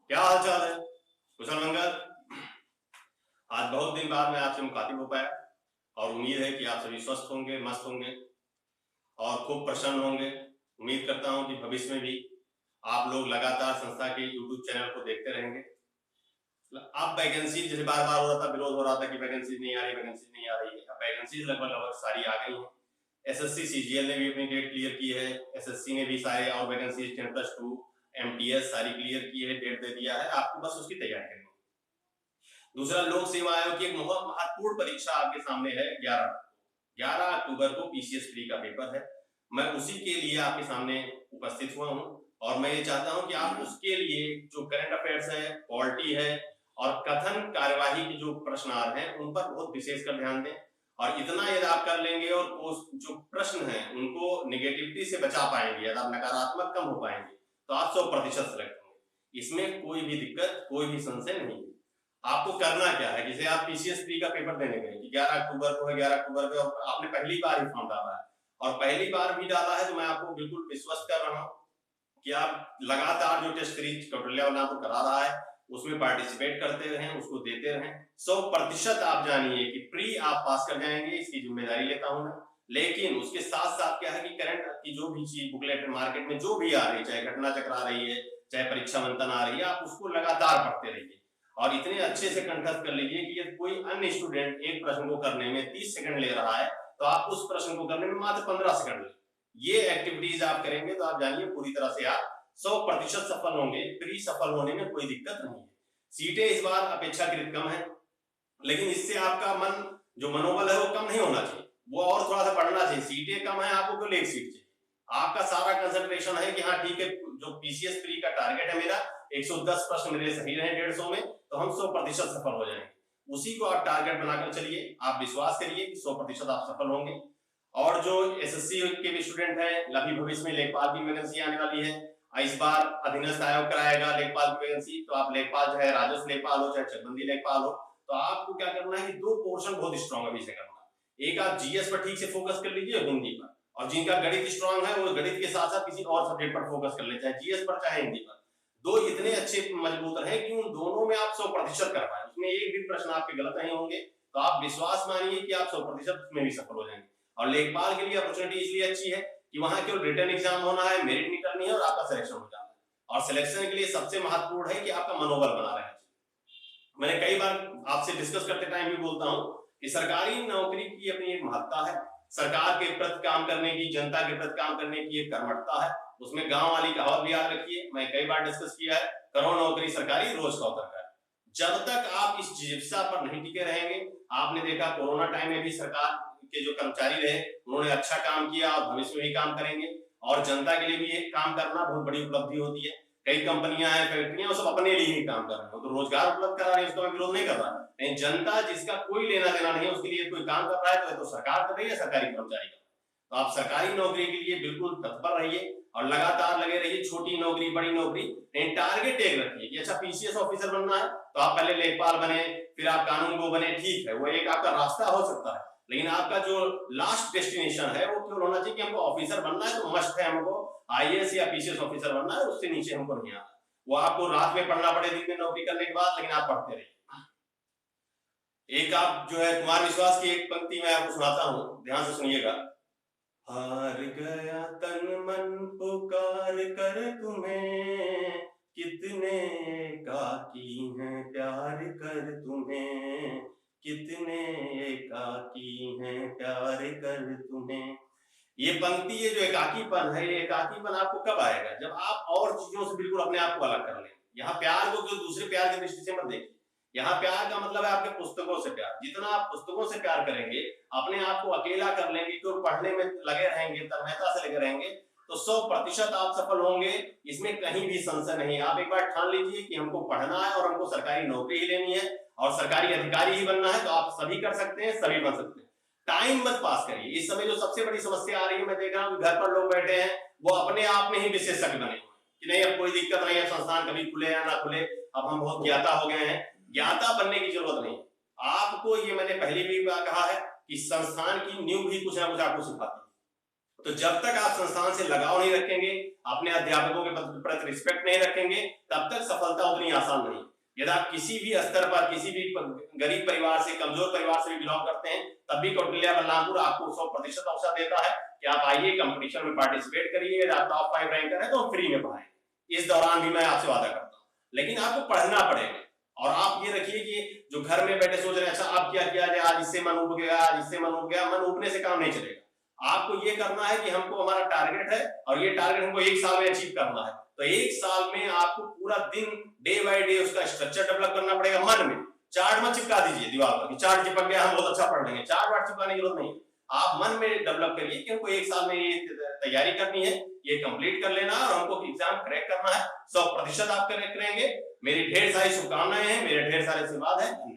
क्या हाल चाल है? कुशल मंगल। आज बहुत दिन बाद मैं आपसे मुखातिब हो पाया और उम्मीद है कि आप सभी स्वस्थ होंगे, मस्त होंगे और खूब प्रसन्न होंगे। उम्मीद करता हूं कि भविष्य में भी आप लोग लगातार संस्था के यूट्यूब चैनल को देखते रहेंगे। अब वैकेंसी जैसे बार बार हो रहा था, विरोध हो रहा था कि वैकेंसी नहीं आ रही, वैकेंसी नहीं आ रही है। अब वैकेंसी लगभग लगभग सारी आ गई हैं। एसएससी सीजीएल ने भी अपनी डेट क्लियर की है, एसएससी ने भी सारे और वैकेंसी 10+2 एमटीएस सारी क्लियर की है, डेट दे दिया है, आपको बस उसकी तैयारी करनी है। दूसरा, लोक सेवा आयोग की एक बहुत महत्वपूर्ण परीक्षा आपके सामने है 11 अक्टूबर को पीसीएस प्री का पेपर है। मैं उसी के लिए आपके सामने उपस्थित हुआ हूं और मैं ये चाहता हूं कि आप उसके लिए जो करंट अफेयर्स है, पॉलिटी है और कथन कार्यवाही के जो प्रश्न आ रहे हैं उन पर बहुत विशेषकर ध्यान दें। और इतना यदि आप कर लेंगे और जो प्रश्न है उनको निगेटिविटी से बचा पाएंगे, यदि आप नकारात्मक कम हो पाएंगे, तो आप 100% सेलेक्ट होंगे। इसमें कोई भी दिक्कत, कोई भी संशय नहीं है। आपको करना क्या है, जैसे आप पीसीएस प्री का पेपर देने गए कि 11 अक्टूबर को है, 11 अक्टूबर को आपने पहली बार ही फॉर्म डाला है और पहली बार भी डाला है, तो मैं आपको बिल्कुल विश्वास कर रहा हूं कि आप लगातार जो टेस्ट सीरीज कौटिल्य वाला आपको करा रहा है उसमें पार्टिसिपेट करते रहें, उसको देते रहें। 100% आप जानिए कि प्री आप पास कर जाएंगे, इसकी जिम्मेदारी लेता हूं मैं। लेकिन उसके साथ साथ क्या है कि करंट की जो भी चीज बुकलेट मार्केट में जो भी आ रही है, चाहे घटना चक्र आ रही है, चाहे परीक्षा मंथन आ रही है, आप उसको लगातार पढ़ते रहिए और इतने अच्छे से कंठस्थ कर लीजिए कि यदि कोई अन्य स्टूडेंट एक प्रश्न को करने में 30 सेकंड ले रहा है तो आप उस प्रश्न को करने में मात्र 15 सेकंड ले। ये एक्टिविटीज आप करेंगे तो आप जानिए पूरी तरह से आप 100% सफल होंगे। प्री सफल होने में कोई दिक्कत नहीं है। सीटें इस बार अपेक्षाकृत कम है, लेकिन इससे आपका मन जो मनोबल है वो कम नहीं होना चाहिए, वो और थोड़ा सा बढ़ना चाहिए। सीटें कम है, आपको केवल एक सीट चाहिए। आपका सारा कंसंट्रेशन है कि हाँ ठीक है, जो पीसीएस प्री का टारगेट है मेरा 110 प्रश्न मेरे सही रहे 150 में, तो हम 100% सफल हो जाएंगे। उसी को आप टारगेट बनाकर चलिए। आप विश्वास करिए कि 100% आप सफल होंगे। और जो एसएससी के भी स्टूडेंट हैं, अभी भविष्य में लेखपाल की वैकेंसी आने वाली है। इस बार अधीनस्थ आयोग कराएगा लेखपाल की वैकेंसी, तो आप लेखपाल चाहे राजस्व लेखपाल हो चाहे चकबंदी लेखपाल हो, तो आपको क्या करना है कि 2 पोर्शन बहुत स्ट्रॉन्ग अभी से करना है। एक आप जीएस पर ठीक से फोकस कर लीजिए, हिंदी पर, और जिनका गणित स्ट्रॉन्ग है वो गणित के साथ साथ किसी और सब्जेक्ट पर फोकस कर ले, चाहे जीएस पर चाहे हिंदी पर। दो इतने अच्छे मजबूत रहे कि उन दोनों में आप 100% कर पाए, उसमें एक भी प्रश्न आपके गलत नहीं होंगे, तो आप विश्वास मानिए कि आप 100% उसमें भी सफल हो जाएंगे। और लेखपाल के लिए अपॉर्चुनिटी इसलिए अच्छी है कि वहां केवल रिटर्न एग्जाम होना है, मेरिट नहीं करनी है और आपका सिलेक्शन हो जाना है। और सिलेक्शन के लिए सबसे महत्वपूर्ण है कि आपका मनोबल बना रहना चाहिए। मैंने कई बार आपसे डिस्कस करते टाइम भी बोलता हूं कि सरकारी नौकरी की अपनी एक महत्ता है, सरकार के प्रति काम करने की, जनता के प्रति काम करने की एक कर्मठता है। उसमें गांव वाली कहावत भी याद रखिए, मैं कई बार डिस्कस किया है, करो नौकरी सरकारी, रोज का सरकारी। जब तक आप इस जिज्ञासा पर नहीं टिके रहेंगे, आपने देखा कोरोना टाइम में भी सरकार के जो कर्मचारी रहे उन्होंने अच्छा काम किया और भविष्य में भी काम करेंगे। और जनता के लिए भी एक काम करना बहुत बड़ी उपलब्धि होती है। कई कंपनियां हैं, फैक्ट्रियां, वो सब अपने लिए ही काम कर रहे हैं, तो रोजगार उपलब्ध करा रहे हैं, उसका मैं विरोध नहीं कर रहा। लेकिन जनता जिसका कोई लेना देना नहीं है उसके लिए कोई काम कर रहा है तो सरकार कर रही है, सरकारी कर्मचारी का। तो आप सरकारी नौकरी के लिए बिल्कुल तत्पर रहिए और लगातार लगे रहिए। छोटी नौकरी बड़ी नौकरी नहीं, टारगेट एक रखिए कि अच्छा पीसीएस ऑफिसर बनना है तो आप पहले लेखपाल बने, फिर आप कानून को बने, ठीक है, वो एक आपका रास्ता हो सकता है। लेकिन आपका जो लास्ट डेस्टिनेशन है वो केवल होना चाहिए कि हमको ऑफिसर बनना है, तो मस्ट है हमको आईएएस या पीसीएस ऑफिसर बनना है, उससे नीचे हमको नहीं आना। वो आपको रात में पढ़ना पड़े दिन में नौकरी करने के बाद, लेकिन आप पढ़ते रहिए। एक आप जो है कुमार विश्वास की एक पंक्ति मैं आपको सुनाता हूं, ध्यान से सुनिएगा। हार गया तन मन पुकार कर तुम्हें, कितने एकाकी हैं प्यार कर तुम्हें, कितने एकाकी हैं प्यार कर तुम्हें। ये पंक्ति, ये जो एकाकीपन है, ये एकाकीपन आपको कब आएगा? जब आप और चीजों से बिल्कुल अपने आप को अलग कर लेंगे। यहाँ प्यार को जो दूसरे प्यार की दृष्टि से मत देखिए। यहाँ प्यार का मतलब है आपके पुस्तकों से प्यार। जितना आप पुस्तकों से प्यार करेंगे, अपने आप को अकेला कर लेंगे, तो पढ़ने में लगे रहेंगे, तन्मयता से लगे रहेंगे, तो 100% आप सफल होंगे। इसमें कहीं भी संशय नहीं। आप एक बार ठान लीजिए कि हमको पढ़ना है और हमको सरकारी नौकरी ही लेनी है और सरकारी अधिकारी ही बनना है, तो आप सभी कर सकते हैं, सभी बन सकते हैं। टाइम मत पास करिए। इस समय जो सबसे बड़ी समस्या आ रही है, मैं देख रहा हूं घर पर लोग बैठे हैं, वो अपने आप में ही विशेषज्ञ बने कि नहीं अब कोई दिक्कत नहीं है, संस्थान कभी खुले या ना खुले, अब हम बहुत ज्ञाता हो गए हैं। ज्ञाता बनने की जरूरत नहीं। आपको ये मैंने पहले भी कहा है कि संस्थान की नींव भी कुछ ना कुछ आपको सिखाती है। तो जब तक आप संस्थान से लगाव नहीं रखेंगे, अपने अध्यापकों के प्रति रिस्पेक्ट नहीं रखेंगे, तब तक सफलता उतनी आसान नहीं। यदि आप किसी भी स्तर पर, किसी भी गरीब परिवार से, कमजोर परिवार से भी बिलोंग करते हैं, तब भी कौटिल्य बलरामपुर आपको 100% अवसर देता है कि आप आइए, कंपटीशन में पार्टिसिपेट करिए। आप टॉप 5 रैंकर है तो हम फ्री में पढ़ाएंगे। इस दौरान भी मैं आपसे वादा करता हूँ, लेकिन आपको पढ़ना पड़ेगा। और आप ये रखिए कि जो घर में बैठे सोच रहे हैं अच्छा अब क्या किया जाए, आज इससे मन उब गया, आज इससे मन उब गया, मन उबने से काम नहीं चलेगा। आपको ये करना है कि हमको हमारा टारगेट है और ये टारगेट हमको 1 साल में अचीव करना है। तो 1 साल में आपको पूरा दिन डे बाय डे उसका स्ट्रक्चर डेवलप करना पड़ेगा। मन में चार्ट मत चिपका दीजिए दीवार पर कि चार्ट चिपक गया हम बहुत अच्छा पढ़ लेंगे। चार्ट वार्ट चिपकाने की जरूरत नहीं। आप मन में डेवलप करिए कि हमको 1 साल में ये तैयारी करनी है, ये कंप्लीट कर लेना है और हमको एग्जाम क्रैक करना है। 100% आप करेंगे। मेरी ढेर सारी शुभकामनाएं हैं, मेरे ढेर सारे आशीर्वाद हैं।